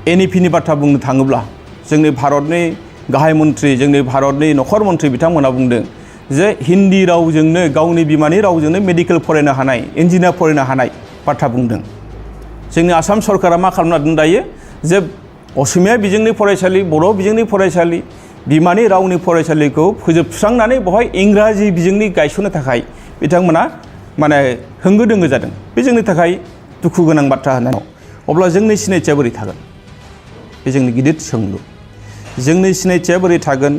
NEP-नि बाथ्रा बुंनो थाङोब्ला जोंनि भारतनि गाहाय मन्थ्रि जोंनि भारतनि नखर मन्थ्रि बिथांमोना बुंदों जे हिन्दी रावजोंनो गावनि बिमानि रावजोंनो मेडिकेल फरायनो हानाय इन्जिनियार फरायनो हानाय बाथ्रा बुंदों। जोंनि आसाम सरकारा मा खालामना दोन दायो जे असमिया बिजोंनि फरायसालि बर' बिजोंनि फरायसालि बिमानि रावनि फरायसालिखौ फोजोबस्रांनानै बेवहाय इंराजि बिजोंनि गायसननो थाखाय बिथांमोना माने होंगो दोंगो जादों। बे जोंनि थाखाय दुखु गोनां बाथ्रा होननानै अब्ला जोंनि सिनायथिया बोरै थागोन? बे जोंनि गिदिर सोंलु। जोंनि सिनायथिया बोरै थागोन?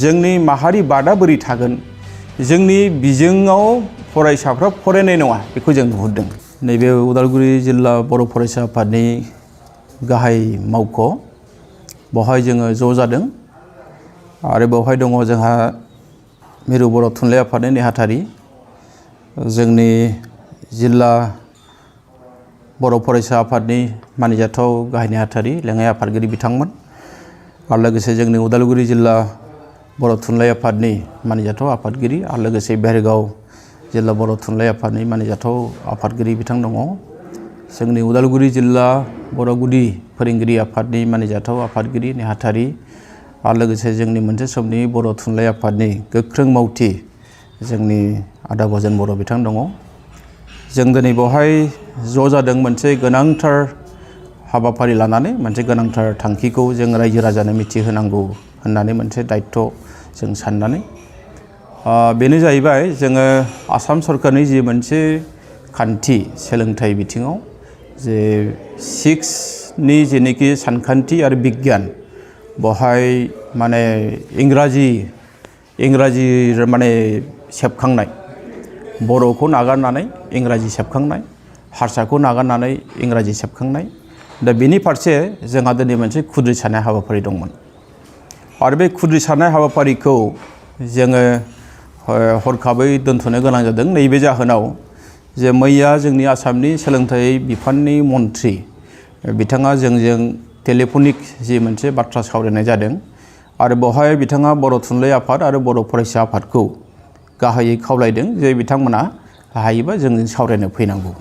जोंनि माहारि बादा बोरै थागोन? जोंनि बिजोङाव फरायसाफ्रा फरायनाय नङा बेखौ जों नुहुरदों। नैबे उदालगुरि जिल्ला बर' फरायसा आफादनि गाहाय मावख' बेवहाय जोङो ज' जादों आरो बेवहाय दङ जोंहा मिरु बर' थुनलाइ आफादनि नेहाथारि, जोंनि जिल्ला बर' फरायसा आफादनि मानिजाथाव गाहाय नेहाथारि लेङाइ आफादगिरि बिथांमोन आरो लोगोसे जोंनि उदालगुरि जिल्ला बर' थुनलाइ आफादनि मानिजाथाव आफादगिरि आरो लोगोसे बेरगाव जिल्ला बर' थुनलाइ आफादनि मानिजाथाव आफादगिरि बिथां दङ। जोंनि उदालगुरि जिल्ला बर' गुदि फोरोंगिरि आफादनि मानिजाथाव आफादगिरि नेहाथारि आरो लोगोसे जोंनि मोनसे समनि बर' थुनलाइ आफादनि गोख्रों मावथि जोंनि आदा गजेन बर' बिथां दङ। जों दिनै बेवहाय ज' जादों मोनसे गोनांथार हाबाफारि लानानै मोनसे गोनांथार थांखिखौ जों रायजो राजानो मिथिहोनांगौ होननानै मोनसे दायित्व जों साननानै बेनो जाहैबाय जोङो आसाम सरकारनि जि मोनसे खान्थि सोलोंथाइ बिथिङाव जे 6नि जेनोखि सानखान्थि आरो बिगियान बेवहाय माने इंराजि माने सेबखांनाय, बर'खौ नागारनानै इंराजि सेबखांनाय, हारसाखौ नागारनानै इंराजि सेबखांनाय, दा बेनि फारसे जोंहा दिनै मोनसे खुद्रिसारनाय हाबाफारि दंमोन आरो बे खुद्रिसारनाय हाबाफारिखौ जोङो हरखाबै दोनथ'नो गोनां जादों नैबे जाहोनाव जे मैया जोंनि आसामनि सोलोंथाइ बिफाननि मन्थ्रि बिथाङा जोंजों टेलिफनिक जि मोनसे बाथ्रा सावरायनाय जादों आरो बेवहाय बिथाङा बर' थुनलाइ आफाद आरो बर' फरायसा आफादखौ गाहायै खावलायदों जे बिथांमोना हायोबा जोंजों सावरायनो फैनांगौ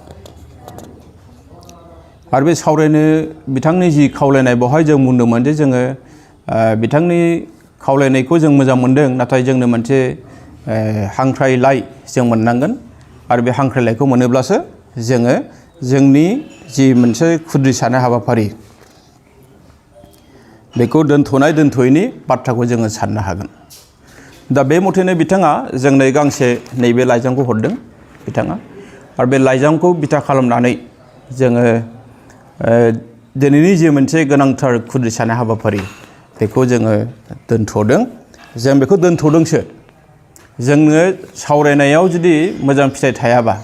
आरो बे सावरायनो बिथांनि जि खावलायनाय बेवहाय जों बुंदोंमोन जे जोङो बिथांनि खावलायनायखौ जों मोजां मोनदों, नाथाय जोंनो मोनसे हांख्रायलाइ जों मोननांगोन आरो बे हांख्रायलाइखौ मोनोब्लासो जोङो जोंनि जि मोनसे खुद्रिसारनाय हाबाफारि बेखौ दोनथ'यैनि बाथ्राखौ जोङो साननो हागोन। दा बे मथेनो बिथाङा जोंनो गांसे नैबे लाइजामखौ हरदों बिथाङा आरो बे लाइजामखौ बिथा खालामनानै जोङो दिनैनि जि मोनसे गोनांथार खुद्रिसारनाय हाबाफारि बेखौ जोङो दोनथ'दों। जों बेखौ दोनथ'दोंसो, जोङो सावरायनायाव जुदि मोजां फिथाइ थायाबा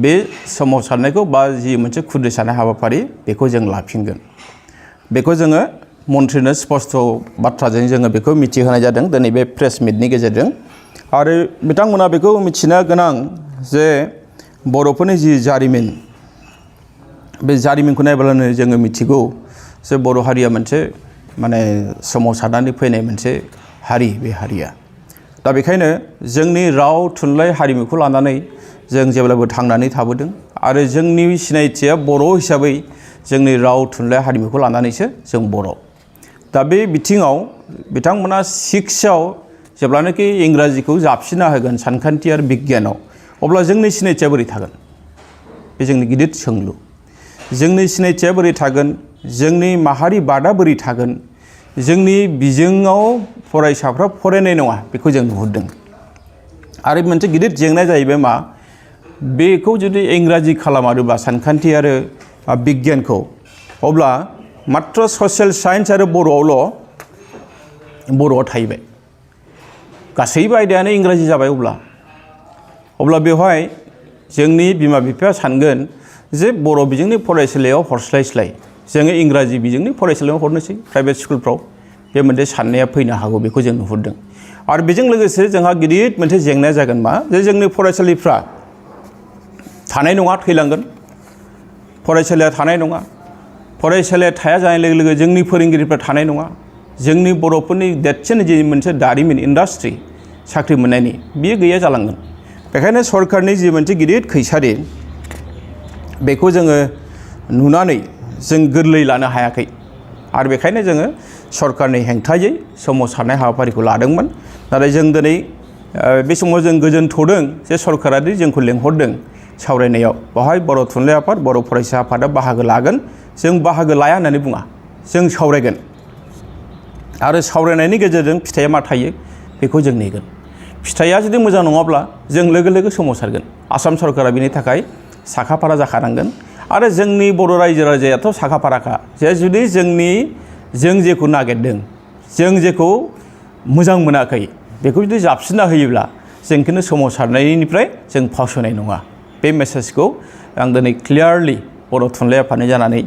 बे सोमावसारनायखौ बा जि मोनसे खुद्रिसारनाय हाबाफारि बेखौ जों लाफिनगोन। बेखौ जोङो मन्थ्रिनो स्पष्ट बाथ्राजों जोङो बेखौ मिथिहोनाय जादों दिनै बे प्रेस मिटनि गेजेरजों आरो बिथांमोना बेखौ मिथिनो गोनां जे बर'फोरनि जि जारिमिन बे जारिमिनखौ नायब्लानो जोङो मिथिगौ जे बर' हारिया मोनसे माने सोमावसारनानै फैनाय मोनसे हारि, बे हारिया दा बेखायनो जोंनि राव थुनलाइ हारिमुखौ लानानै जों जेब्लाबो थांनानै थाबोदों आरो जोंनि सिनायथिया बर' हिसाबै जोंनि राव थुनलाइ हारिमुखौ लानानैसो जों बर'। दा बे बिथिङाव बिथांमोना 6आव जेब्लानाखि इंराजिखौ जाबसिनना होगोन सानखान्थि आरो बिगियानाव, अब्ला जोंनि सिनायथिया बोरै थागोन? बे जोंनि गिदिर सोंलु। जोंनि सिनायथिया बोरै थागोन? जोंनि माहारि बादा बोरै थागोन? जोंनि बिजोङाव फरायसाफ्रा फरायनाय नङा बेखौ जों नुहुरदों आरो मोनसे गिदिर जेंनाया जाहैबाय मा, बेखौ जुदि इंराजि खालामारोब्ला सानखान्थि आरो बिगियानखौ, अब्ला मात्र ससियेल साइन्स आरो बर'आव थाहैबाय, गासैबो आयदायानो इंराजि जाबाय। अब्ला बेवहाय जोंनि बिमा बिफाया सानगोन जे बर' बिजोंनि फरायसालियाव हरस्लायस्लाय जोङो इंराजि बिजोंनि फरायसालियाव हरनोसै प्राइभेट स्कुलफ्राव, बे मोनसे साननाया फैनो हागौ बेखौ जों नुहुरदों आरो बेजों लोगोसे जोंहा गिदिर मोनसे जेंनाया जागोन मा, जे जोंनि फरायसालिफ्रा थानाय नङा, थैलांगोन। फरायसालिया थानाय नङा, फरायसालिया थाया जानाय लोगो लोगो जोंनि फोरोंगिरिफ्रा थानाय नङा, जोंनि बर'फोरनि देरसिन जि मोनसे दारिमिन इन्डास्ट्रि साख्रि मोननायनि बियो गैया जालांगोन। बेखायनो सरकारनि जि मोनसे गिदिर खैसारि बेखौ जोङो नुनानै जों गोरलै लानो हायाखै आरो बेखायनो जोङो सरकारनि हेंथायै सोमावसारनाय हाबाफारिखौ लादोंमोन। नाथाय जों दिनै बे समाव जों गोजोनथ'दों जे सरकारा दि जोंखौ लेंहरदों सावरायनायाव बेवहाय बर' थुनलाइ आफाद बर' फरायसा आफादा बाहागो लागोन। जों बाहागो लाया होननानै बुङा, जों सावरायगोन आरो सावरायनायनि गेजेरजों फिथाइया मा थायो बेखौ जों नेगोन। फिथाइया जुदि मोजां नङाब्ला जों लोगो लोगो सोमावसारगोन। आसाम सरकारा बेनि थाखाय साखाफारा जाखानांगोन आरो जोंनि बर' रायजो राजायाथ' साखाफाराखा जे जुदि जों जेखौ नागिरदों, जों जेखौ मोजां मोनाखै बेखौ जुदि जाबसिनना होयोब्ला जों खिन्थु सोमावसारनायनिफ्राय जों फावसयनाय नङा। बे मेसेजखौ आं दिनै क्लियारलि बर' थुनलाइ आफादनि जानानै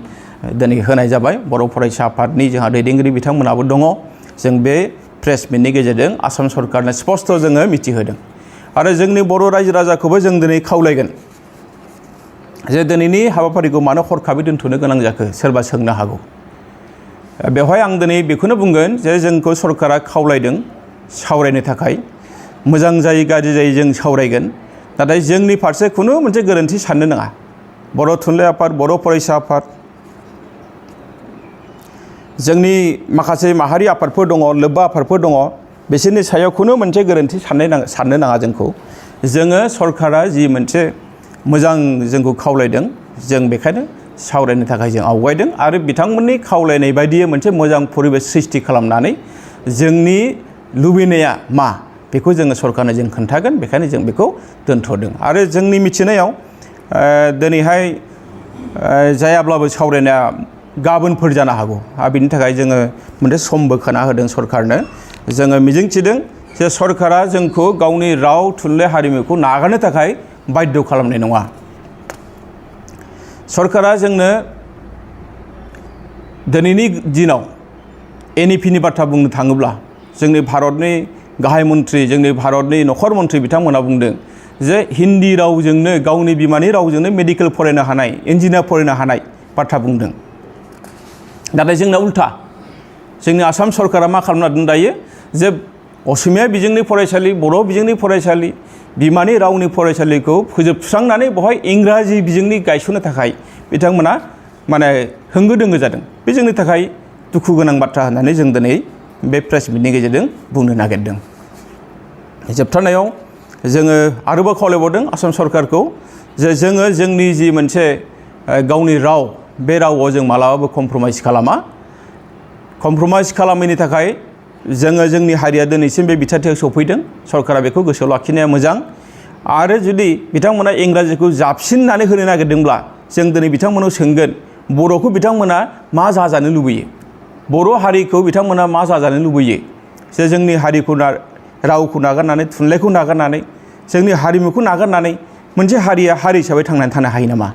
दिनै होनाय जाबाय। बर' फरायसा आफादनि जोंहा दैदेनगिरि बिथांमोनाबो दङ। जों बे प्रेस मिटनि गेजेरजों आसाम सरकारनो स्पष्ट जोङो मिथिहोदों आरो जोंनि बर' रायजो राजाखौबो जों दिनै खावलायगोन जे दिनैनि हाबाफारिखौ मानो हरखाबै दोनथ'नो गोनां जाखो सोरबा सोंनो हागौ। बेवहाय आं दिनै बेखौनो बुंगोन जे जोंखौ सरकारा खावलायदों सावरायनो थाखाय। मोजां जायो गाज्रि जायो जों सावरायगोन, नाथाय जोंनि फारसे खुनु मोनसे गोरोन्थि साननो नाङा। बर' थुनलाइ आफाद, बर' फरायसा आफाद, जोंनि माखासे माहारि आफादफोर दङ, लोब्बा आफादफोर दङ, बिसोरनि सायाव खुनु मोनसे गोरोन्थि साननो नाङा जोंखौ। जोङो सरकारा जि मोनसे मोजां जोंखौ खावलायदों, जों बेखायनो सावरायनो थाखाय जों आवगायदों आरो बिथांमोननि खावलायनाय बायदियै मोनसे मोजां परिबेस सृष्टि खालामनानै जोंनि लुबैनाया मा बेखौ जोङो सरकारनो जों खोन्थागोन। बेखायनो जों बेखौ दोनथ'दों आरो जोंनि मिथिनायाव दिनैहाय जायाब्लाबो सावरायनाया गाबोनफोर जानो हागौ। आरो बिनि थाखाय जोङो मोनसे सम बोखाना होदों सरकारनो। जोङो मिजिंथिदों जे सरकारा जोंखौ गावनि राव थुनलाइ हारिमुखौ नागारनो थाखाय बाध्य खालामनाय नङा। सरकारा जोंनो दिनैनि दिनाव NEP-नि बाथ्रा बुंनो थाङोब्ला जोंनि भारतनि गाहाय मन्थ्रि, जोंनि भारतनि नखर मन्थ्रि बिथांमोना बुंदों जे हिन्दी रावजोंनो गावनि बिमानि रावजोंनो मेडिकेल फरायनो हानाय, इन्जिनियार फरायनो हानाय बाथ्रा बुंदों। नाथाय जोंना उल्था, जोंनि आसाम सरकारा मा खालामना दोन दायो जे असमिया बिजोंनि फरायसालि, बर' बिजोंनि फरायसालि, बिमानि रावनि फरायसालिखौ फोजोबस्रांनानै बेवहाय इंराजि बिजोंनि गायसननो थाखाय बिथांमोना माने होंगो दोंगो जादों। बे जोंनि थाखाय दुखु गोनां बाथ्रा होननानै जों दिनै बे प्रेस मिटनि गेजेरजों बुंनो नागिरदों। जोबथारनायाव जोङो आरोबाव खावलायबावदों आसाम सरकारखौ जे जोङो जोंनि जि मोनसे गावनि राव, बे रावआव जों मालाबाबो कमप्रमाइज खालामा। कमप्रमाइज खालामैनि थाखाय जोङो जोंनि हारिया दिनैसिम बे बिथाथियाव सफैदों। सरकारा बेखौ गोसोआव लाखिनाया मोजां आरो जुदि बिथांमोना इंराजिखौ जाबसिननानै होनो नागिरदोंब्ला जों दिनै बिथांमोनाव सोंगोन बर'खौ बिथांमोना मा जाजानो लुबैयो, बर' हारिखौ बिथांमोना मा जाजानो लुबैयो। जे जोंनि हारिखौ रावखौ नागारनानै, थुनलाइखौ नागारनानै, जोंनि हारिमुखौ नागारनानै मोनसे हारिया हारि हिसाबै थांनानै थानो हायो नामा?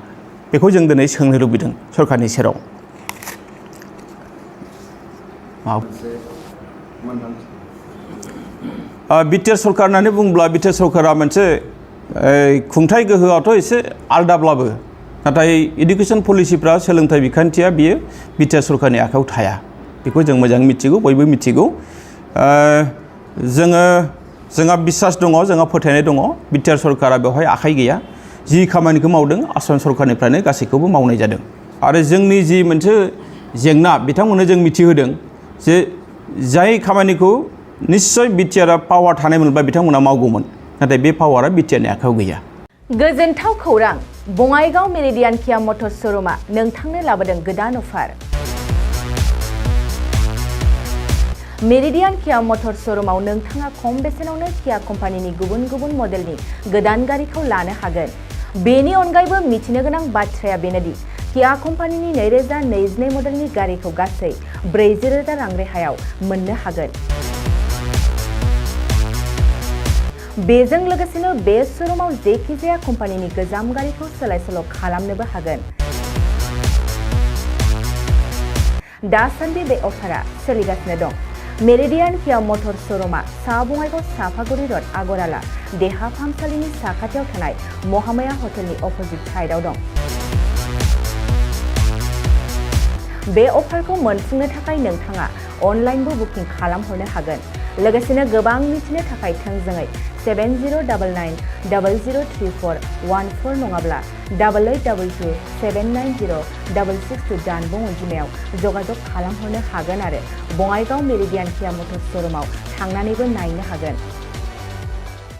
बेखौ जों दिनै सोंनो लुबैदों सरकारनि सेराव। बिटिआर सरकार होननानै बुङोब्ला बिटिआर सरकारा मोनसे खुंथाय गोहोआथ' एसे आलदाब्लाबो नाथाय इडुकेसन पलिसिफ्रा, सोलोंथाइ बिखान्थिया बियो बिटिआर सरकारनि आखायाव थाया। बेखौ जों मोजाङै मिथिगौ, बयबो मिथिगौ। जोंहा बिसास दङ, जोंहा फोथायनाय दङ बिटिआर सरकारा बेवहाय आखाइ गैया। जि खामानिखौ मावदों आसाम सरकारनिफ्रायनो गासैखौबो मावनाय जादों आरो जोंनि जि मोनसे जेंना बिथांमोननो जों मिथिहोदों जे जाय खामानिखौ निश्चय बिटिआरआ पावार थानायमोनब्ला बिथांमोना मावगौमोन, नाथाय बे पावारा बिटिआरनि आखायाव गैया। गोजोनथाव खौरां, बङाइगाव मेरिडियान किया मटर्स श'रुमआ नोंथांनो लाबोदों गोदान अफार। मेरिडियान किया मटर्स श'रुमाव नोंथाङा खम बेसेनावनो किया कम्पानिनि गुबुन गुबुन मडेलनि गोदान गारिखौ लानो हागोन। बेनि अनगायैबो मिथिनो गोनां बाथ्राया बेनोदि किया कम्पानिनि 2022 मडेलनि गारिखौ गासै 40,000 रां रेहायाव मोननो हागोन। बेजों लोगोसेनो बे श'रुमाव जेखिजाया कम्पानिनि गोजाम गारिखौ सोलाय-सोल' खालामनोबो हागोन। दासान्दि बे अफारा सोलिगासिनो दं। मेरिडियान किया मटर्स श'रुमआ सा बङाइगाव साफागुरि र'ड, आगराला देहा फाहामसालिनि साखाथियाव थानाय महामाया हटेलनि अपोजिट साइडआव दं। बे अफारखौ मोनफुंनो थाखाय नोंथाङा अनलाइनबो बुकिं खालामहरनो हागोन। लोगोसेनो गोबां मिथिनो थाखाय थोंजोङै 7099003414 नङाब्ला 8822790662 जानबुं अनजिमायाव जगाजग खालामहरनो हागोन आरो बङाइगाव मेरिडियान किया मटर्स श'रुमाव थांनानैबो नायनो हागोन।